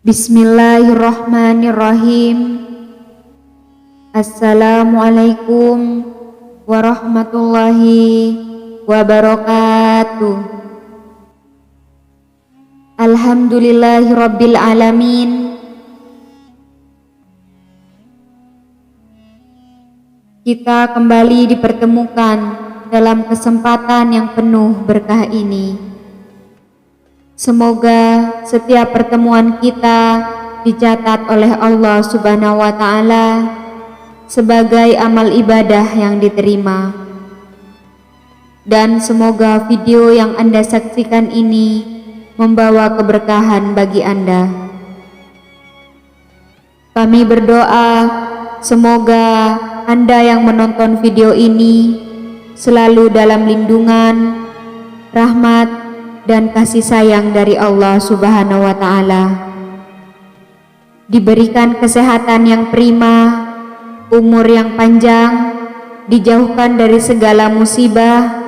Bismillahirrahmanirrahim. Assalamualaikum warahmatullahi wabarakatuh. Alhamdulillahirabbil alamin. Kita kembali dipertemukan dalam kesempatan yang penuh berkah ini. Semoga setiap pertemuan kita dicatat oleh Allah Subhanahu wa Ta'ala sebagai amal ibadah yang diterima. Dan semoga video yang Anda saksikan ini membawa keberkahan bagi Anda. Kami berdoa semoga Anda yang menonton video ini selalu dalam lindungan, rahmat, dan kasih sayang dari Allah Subhanahu wa Ta'ala. Diberikan kesehatan yang prima, umur yang panjang, dijauhkan dari segala musibah,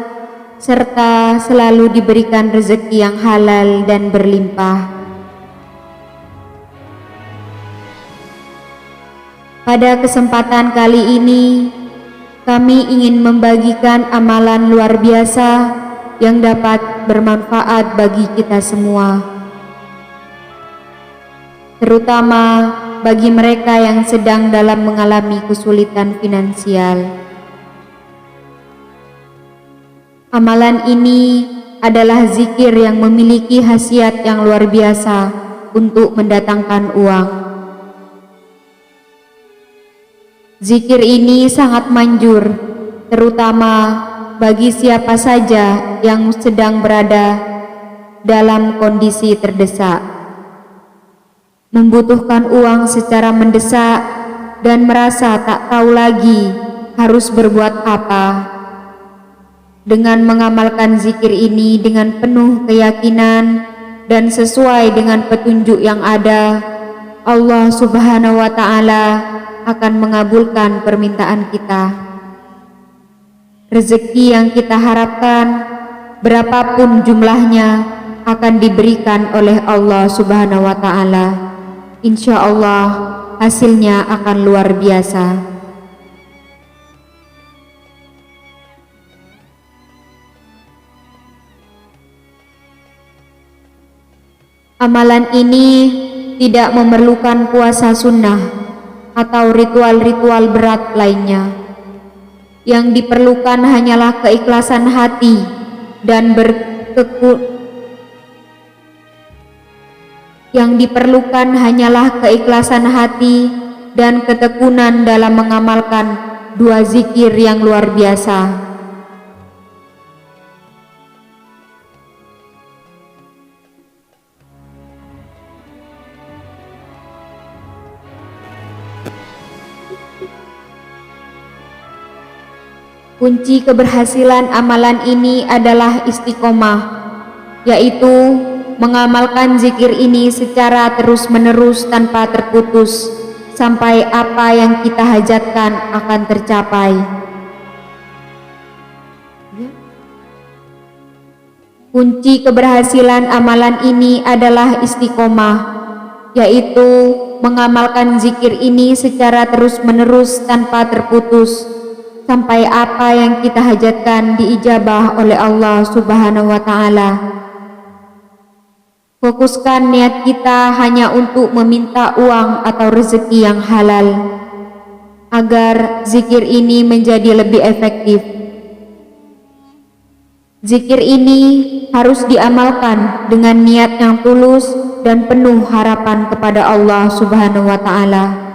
serta selalu diberikan rezeki yang halal dan berlimpah. Pada kesempatan kali ini, kami ingin membagikan amalan luar biasa yang dapat bermanfaat bagi kita semua, terutama bagi mereka yang sedang dalam mengalami kesulitan finansial. Amalan ini adalah zikir yang memiliki khasiat yang luar biasa untuk mendatangkan uang. Zikir ini sangat manjur, terutama bagi siapa saja yang sedang berada dalam kondisi terdesak, membutuhkan uang secara mendesak, dan merasa tak tahu lagi harus berbuat apa. Dengan mengamalkan zikir ini dengan penuh keyakinan dan sesuai dengan petunjuk yang ada, Allah Subhanahu wa Ta'ala akan mengabulkan permintaan kita. Rezeki yang kita harapkan, berapapun jumlahnya, akan diberikan oleh Allah Subhanahu wa Ta'ala. Insya Allah hasilnya akan luar biasa. Amalan ini tidak memerlukan puasa sunnah atau ritual-ritual berat lainnya. Yang diperlukan hanyalah keikhlasan hati dan ketekunan dalam mengamalkan dua zikir yang luar biasa. Kunci keberhasilan amalan ini adalah istiqomah, yaitu mengamalkan zikir ini secara terus-menerus tanpa terputus sampai apa yang kita hajatkan akan tercapai. Kunci keberhasilan amalan ini adalah istiqomah, yaitu mengamalkan zikir ini secara terus-menerus tanpa terputus sampai apa yang kita hajatkan diijabah oleh Allah Subhanahu wa Ta'ala. Fokuskan niat kita hanya untuk meminta uang atau rezeki yang halal, agar zikir ini menjadi lebih efektif. Zikir ini harus diamalkan dengan niat yang tulus dan penuh harapan kepada Allah Subhanahu wa Ta'ala.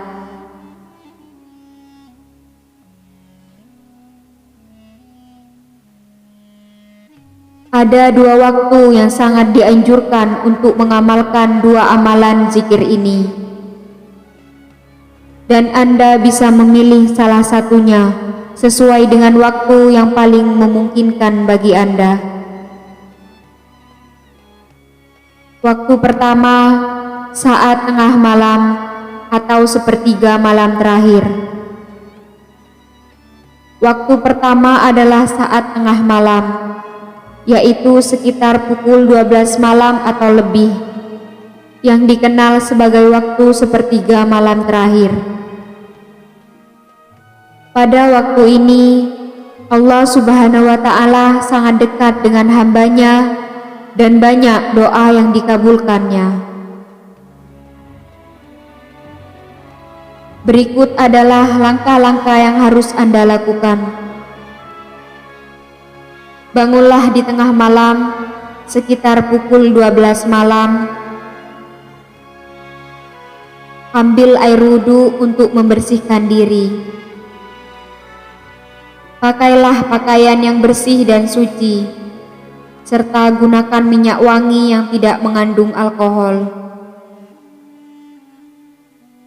Ada dua waktu yang sangat dianjurkan untuk mengamalkan dua amalan zikir ini, dan Anda bisa memilih salah satunya sesuai dengan waktu yang paling memungkinkan bagi Anda. Waktu pertama saat tengah malam atau sepertiga malam terakhir. Waktu pertama adalah saat tengah malam, yaitu sekitar pukul 12 malam atau lebih. yang dikenal sebagai waktu sepertiga malam terakhir. Pada waktu ini, Allah Subhanahu wa Ta'ala sangat dekat dengan hambanya dan banyak doa yang dikabulkannya. Berikut adalah langkah-langkah yang harus Anda lakukan. Bangunlah di tengah malam sekitar pukul 12 malam. Ambil air wudhu untuk membersihkan diri. Pakailah pakaian yang bersih dan suci, serta gunakan minyak wangi yang tidak mengandung alkohol.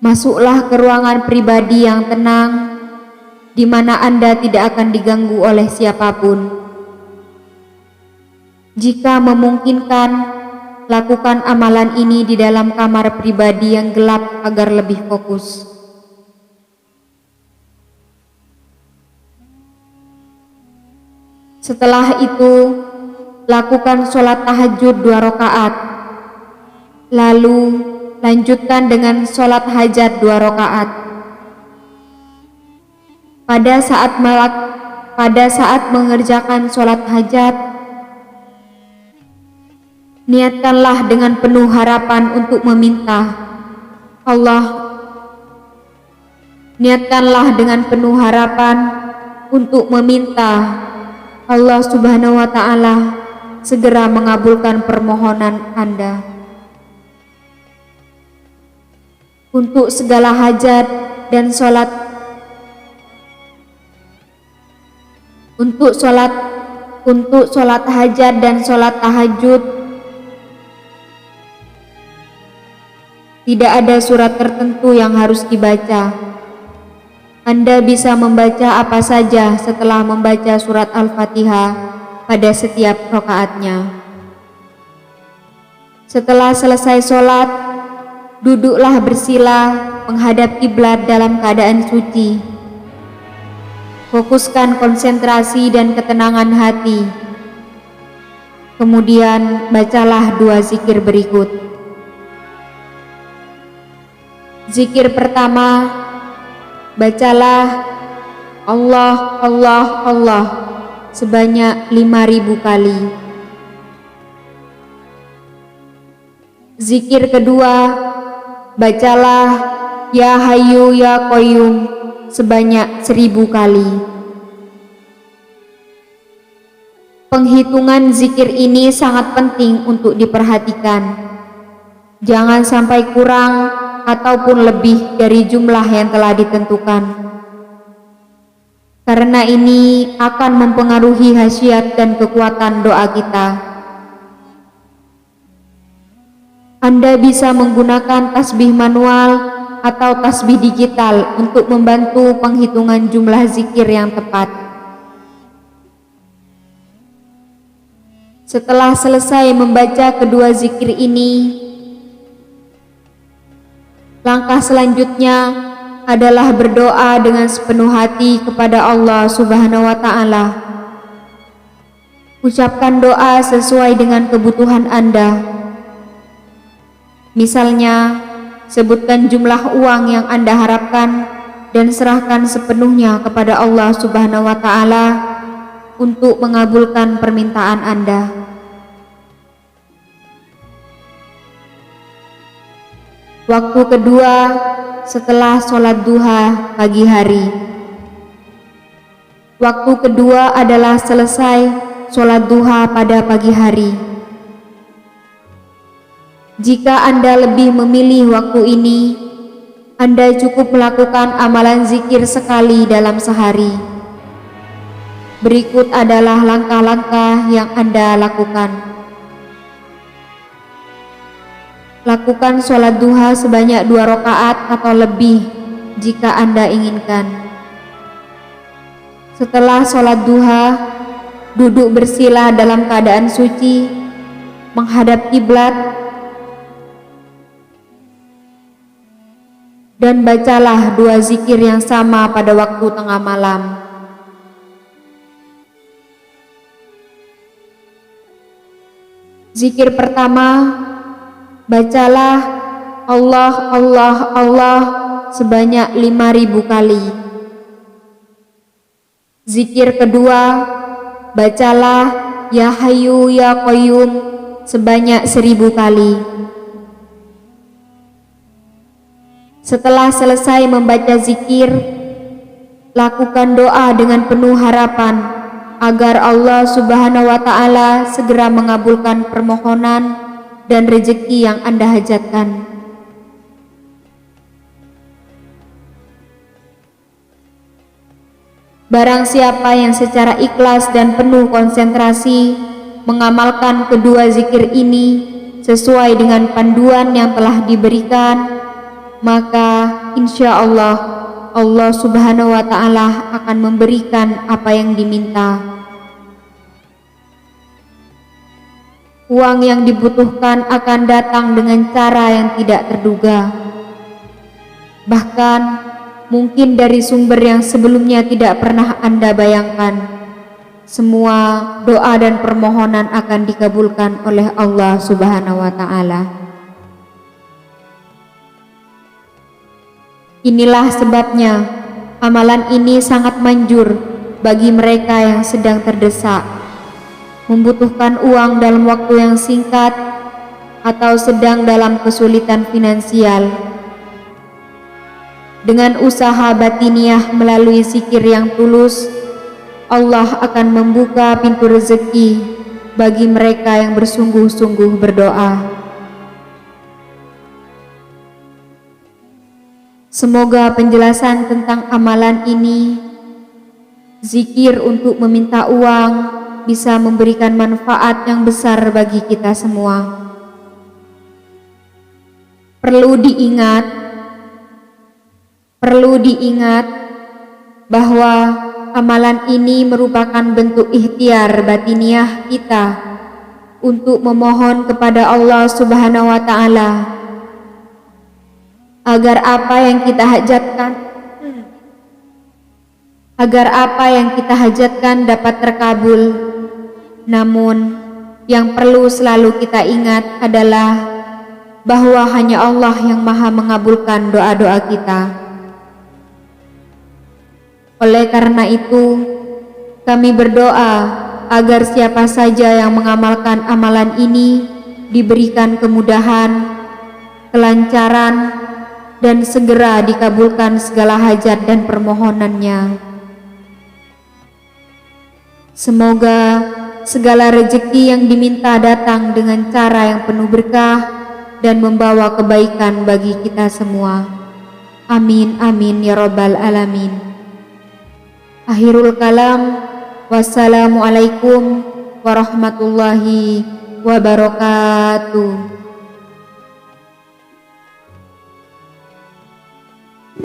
Masuklah ke ruangan pribadi yang tenang, di mana Anda tidak akan diganggu oleh siapapun. Jika memungkinkan, lakukan amalan ini di dalam kamar pribadi yang gelap agar lebih fokus. Setelah itu, lakukan sholat tahajud 2 rakaat. Lalu, lanjutkan dengan sholat hajat 2 rakaat. Pada saat mengerjakan sholat hajat, niatkanlah dengan penuh harapan untuk meminta Allah Subhanahu wa Ta'ala segera mengabulkan permohonan Anda. Untuk segala hajat dan sholat hajat dan sholat tahajud, tidak ada surat tertentu yang harus dibaca. Anda bisa membaca apa saja setelah membaca surat Al-Fatihah pada setiap rakaatnya. Setelah selesai sholat, duduklah bersila menghadap kiblat dalam keadaan suci. Fokuskan konsentrasi dan ketenangan hati. Kemudian bacalah 2 zikir berikut. Zikir pertama, bacalah Allah, Allah, Allah sebanyak 5.000 kali. Zikir kedua, bacalah Ya Hayyu Ya Qayyum sebanyak 1.000 kali. Penghitungan zikir ini sangat penting untuk diperhatikan. Jangan sampai kurang ataupun lebih dari jumlah yang telah ditentukan, karena ini akan mempengaruhi khasiat dan kekuatan doa kita. Anda bisa menggunakan tasbih manual atau tasbih digital untuk membantu penghitungan jumlah zikir yang tepat. Setelah selesai membaca kedua zikir ini, langkah selanjutnya adalah berdoa dengan sepenuh hati kepada Allah Subhanahu wa Ta'ala. Ucapkan doa sesuai dengan kebutuhan Anda. Misalnya, sebutkan jumlah uang yang Anda harapkan dan serahkan sepenuhnya kepada Allah Subhanahu wa Ta'ala untuk mengabulkan permintaan Anda. Waktu kedua setelah sholat duha pagi hari. Waktu kedua adalah selesai sholat duha pada pagi hari. Jika Anda lebih memilih waktu ini, Anda cukup melakukan amalan zikir sekali dalam sehari. Berikut adalah langkah-langkah yang Anda lakukan. Lakukan sholat duha sebanyak 2 rakaat atau lebih jika Anda inginkan. Setelah sholat duha, duduk bersila dalam keadaan suci, menghadap kiblat, dan bacalah 2 zikir yang sama pada waktu tengah malam. Zikir pertama, Bacalah Allah, Allah, Allah sebanyak 5.000 kali. Zikir kedua, bacalah Ya Hayyu Ya Qayyum sebanyak 1.000 kali. Setelah selesai membaca zikir, lakukan doa dengan penuh harapan agar Allah Subhanahu wa Ta'ala segera mengabulkan permohonan dan rezeki yang Anda hajatkan. Barang siapa yang secara ikhlas dan penuh konsentrasi mengamalkan kedua zikir ini sesuai dengan panduan yang telah diberikan, maka insya Allah Allah Subhanahu wa Ta'ala akan memberikan apa yang diminta. Uang yang dibutuhkan akan datang dengan cara yang tidak terduga. Bahkan mungkin dari sumber yang sebelumnya tidak pernah Anda bayangkan. Semua doa dan permohonan akan dikabulkan oleh Allah Subhanahu wa Ta'ala. Inilah sebabnya amalan ini sangat manjur bagi mereka yang sedang terdesak, membutuhkan uang dalam waktu yang singkat, atau sedang dalam kesulitan finansial. Dengan usaha batiniah melalui zikir yang tulus, Allah akan membuka pintu rezeki bagi mereka yang bersungguh-sungguh berdoa. Semoga penjelasan tentang amalan ini, zikir untuk meminta uang, bisa memberikan manfaat yang besar bagi kita semua. Perlu diingat bahwa amalan ini merupakan bentuk ikhtiar batiniah kita untuk memohon kepada Allah Subhanahu wa Ta'ala agar apa yang kita hajatkan dapat terkabul. Namun yang perlu selalu kita ingat adalah bahwa hanya Allah yang Maha mengabulkan doa-doa kita. Oleh karena itu, kami berdoa agar siapa saja yang mengamalkan amalan ini diberikan kemudahan, kelancaran, dan segera dikabulkan segala hajat dan permohonannya. Semoga segala rezeki yang diminta datang dengan cara yang penuh berkah dan membawa kebaikan bagi kita semua. Amin, amin, ya Rabbal Alamin. Akhirul kalam, wassalamualaikum warahmatullahi wabarakatuh.